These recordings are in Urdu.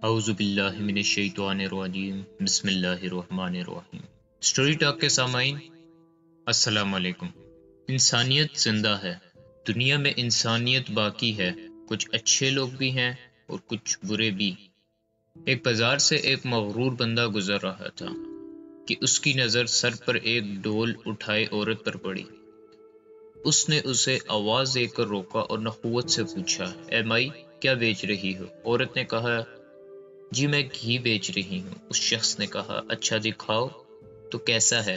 اعوذ باللہ من الشیطان الرجیم بسم اللہ الرحمن الرحیم۔ سٹوری ٹاک کے سامعین السلام علیکم۔ انسانیت زندہ ہے، دنیا میں انسانیت باقی ہے، کچھ اچھے لوگ بھی ہیں اور کچھ برے بھی۔ ایک بازار سے ایک مغرور بندہ گزر رہا تھا کہ اس کی نظر سر پر ایک ڈول اٹھائے عورت پر پڑی۔ اس نے اسے آواز دے کر روکا اور نخوت سے پوچھا، اے مائی کیا بیچ رہی ہو؟ عورت نے کہا، جی میں گھی بیچ رہی ہوں۔ اس شخص نے کہا، اچھا دکھاؤ تو کیسا ہے؟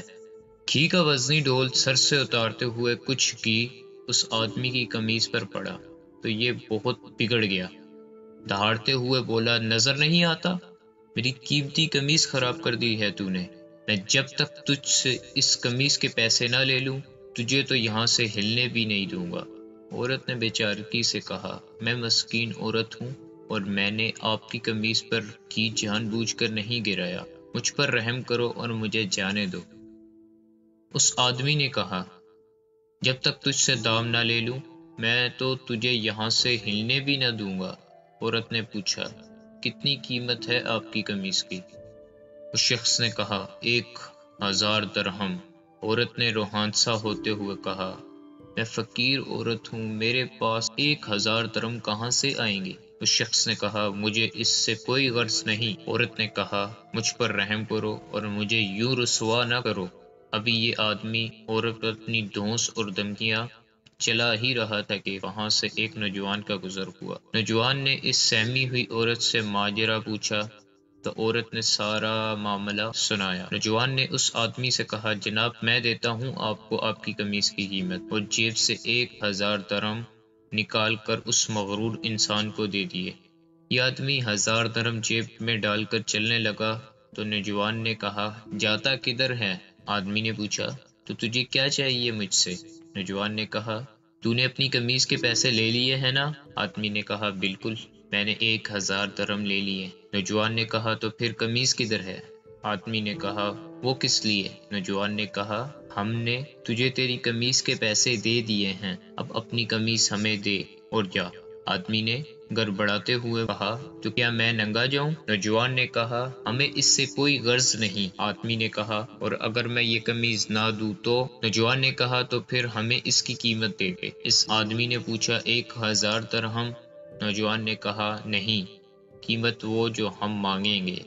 گھی کا وزنی ڈول سر سے اتارتے ہوئے کچھ گھی اس آدمی کی قمیض پر پڑا تو یہ بہت بگڑ گیا۔ دہاڑتے ہوئے بولا، نظر نہیں آتا؟ میری قیمتی قمیض خراب کر دی ہے تو نے۔ میں جب تک تجھ سے اس قمیض کے پیسے نہ لے لوں تجھے تو یہاں سے ہلنے بھی نہیں دوں گا۔ عورت نے بیچارگی سے کہا، میں مسکین عورت ہوں اور میں نے آپ کی قمیض پر گھی جان بوجھ کر نہیں گرایا، مجھ پر رحم کرو اور مجھے جانے دو۔ اس آدمی نے کہا، جب تک تجھ سے دام نہ لے لوں میں تو تجھے یہاں سے ہلنے بھی نہ دوں گا۔ عورت نے پوچھا، کتنی قیمت ہے آپ کی قمیض کی؟ اس شخص نے کہا، 1000 درہم۔ عورت نے روحانسا ہوتے ہوئے کہا، میں فقیر عورت ہوں، میرے پاس 1000 درہم کہاں سے آئیں گے؟ اس شخص نے کہا، مجھے اس سے کوئی غرض نہیں۔ عورت نے کہا، مجھ پر رحم کرو اور مجھے یوں رسوا نہ کرو۔ ابھی یہ آدمی عورت پر اپنی دھونس اور دھمکیاں چلا ہی رہا تھا کہ وہاں سے ایک نوجوان کا گزر ہوا۔ نوجوان نے اس سہمی ہوئی عورت سے ماجرا پوچھا تو عورت نے سارا معاملہ سنایا۔ نوجوان نے اس آدمی سے کہا، جناب میں دیتا ہوں آپ کو آپ کی قمیض کی قیمت، اور جیب سے 1000 درہم نکال کر اس مغرور انسان کو دے دیے۔ یہ آدمی 1000 درہم جیب میں ڈال کر چلنے لگا تو نوجوان نے کہا، جاتا کدھر ہے؟ آدمی نے پوچھا، تو تجھے کیا چاہیے مجھ سے؟ نوجوان نے کہا، تو نے اپنی قمیض کے پیسے لے لیے ہیں نا؟ آدمی نے کہا، بالکل، میں نے 1000 درہم لے لیے۔ نوجوان نے کہا، تو پھر قمیض کدھر ہے؟ آدمی نے کہا، وہ کس لیے؟ نوجوان نے کہا، ہم نے تجھے تیری قمیض کے پیسے دے دیے ہیں، اب اپنی قمیض ہمیں دے اور جا۔ آدمی نے گڑبڑاتے ہوئے کہا، تو کیا میں ننگا جاؤں؟ نوجوان نے کہا، ہمیں اس سے کوئی غرض نہیں۔ آدمی نے کہا، اور اگر میں یہ قمیض نہ دوں تو؟ نوجوان نے کہا، تو پھر ہمیں اس کی قیمت دے دے۔ اس آدمی نے پوچھا، 1000 درہم؟ نوجوان نے کہا، نہیں، قیمت وہ جو ہم مانگیں گے۔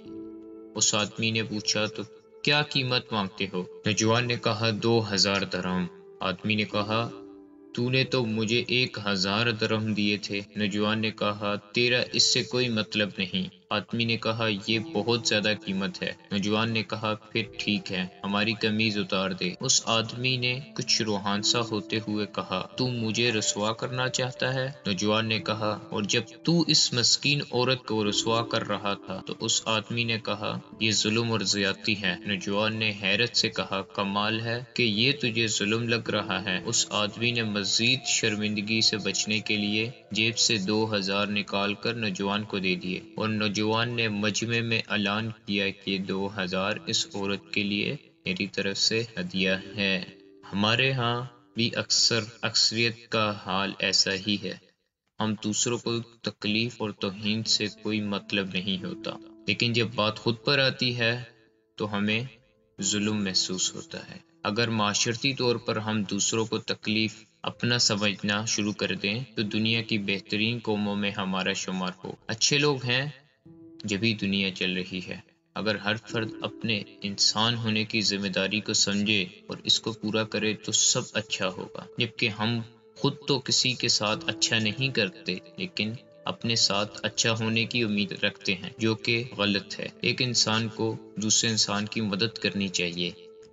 اس آدمی نے پوچھا، تو کیا قیمت مانگتے ہو؟ نوجوان نے کہا، 2000 درہم۔ آدمی نے کہا، تو نے تو مجھے 1000 درہم دیے تھے۔ نوجوان نے کہا، تیرا اس سے کوئی مطلب نہیں۔ آدمی نے کہا، یہ بہت زیادہ قیمت ہے۔ نوجوان نے کہا، پھر ٹھیک ہے، ہماری قمیض اتار دے۔ اس آدمی نے کچھ روحانسا ہوتے ہوئے کہا، تو مجھے رسوا کرنا چاہتا ہے؟ نوجوان نے کہا، اور جب تو اس مسکین عورت کو رسوا کر رہا تھا تو؟ اس آدمی نے کہا، یہ ظلم اور زیادتی ہے۔ نوجوان نے حیرت سے کہا، کمال ہے کہ یہ تجھے ظلم لگ رہا ہے۔ اس آدمی نے مزید شرمندگی سے بچنے کے لیے جیب سے 2000 نکال کر نوجوان کو دے دیے، اور نوجوان نے مجمع میں اعلان کیا کہ 2000 اس عورت کے لیے میری طرف سے ہدیہ ہے۔ ہمارے ہاں بھی اکثریت کا حال ایسا ہی ہے۔ ہم دوسروں کو تکلیف اور توہین سے کوئی مطلب نہیں ہوتا، لیکن جب بات خود پر آتی ہے تو ہمیں ظلم محسوس ہوتا ہے۔ اگر معاشرتی طور پر ہم دوسروں کو تکلیف اپنا سمجھنا شروع کر دیں تو دنیا کی بہترین قوموں میں ہمارا شمار ہو۔ اچھے لوگ ہیں جبھی دنیا چل رہی ہے۔ اگر ہر فرد اپنے انسان ہونے کی ذمہ داری کو سمجھے اور اس کو پورا کرے تو سب اچھا ہوگا۔ جبکہ ہم خود تو کسی کے ساتھ اچھا نہیں کرتے، لیکن اپنے ساتھ اچھا ہونے کی امید رکھتے ہیں، جو کہ غلط ہے۔ ایک انسان کو دوسرے انسان کی مدد کرنی چاہیے۔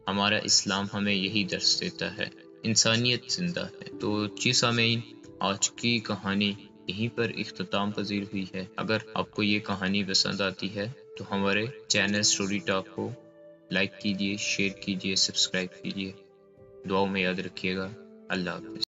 ہمارا اسلام ہمیں یہی درس دیتا ہے۔ انسانیت زندہ ہے۔ تو جی سامعین، آج کی کہانی یہیں پر اختتام پذیر ہوئی ہے۔ اگر آپ کو یہ کہانی پسند آتی ہے تو ہمارے چینل سٹوری ٹاک کو لائک کیجیے، شیئر کیجیے، سبسکرائب کیجیے۔ دعاؤں میں یاد رکھیے گا۔ اللہ حافظ۔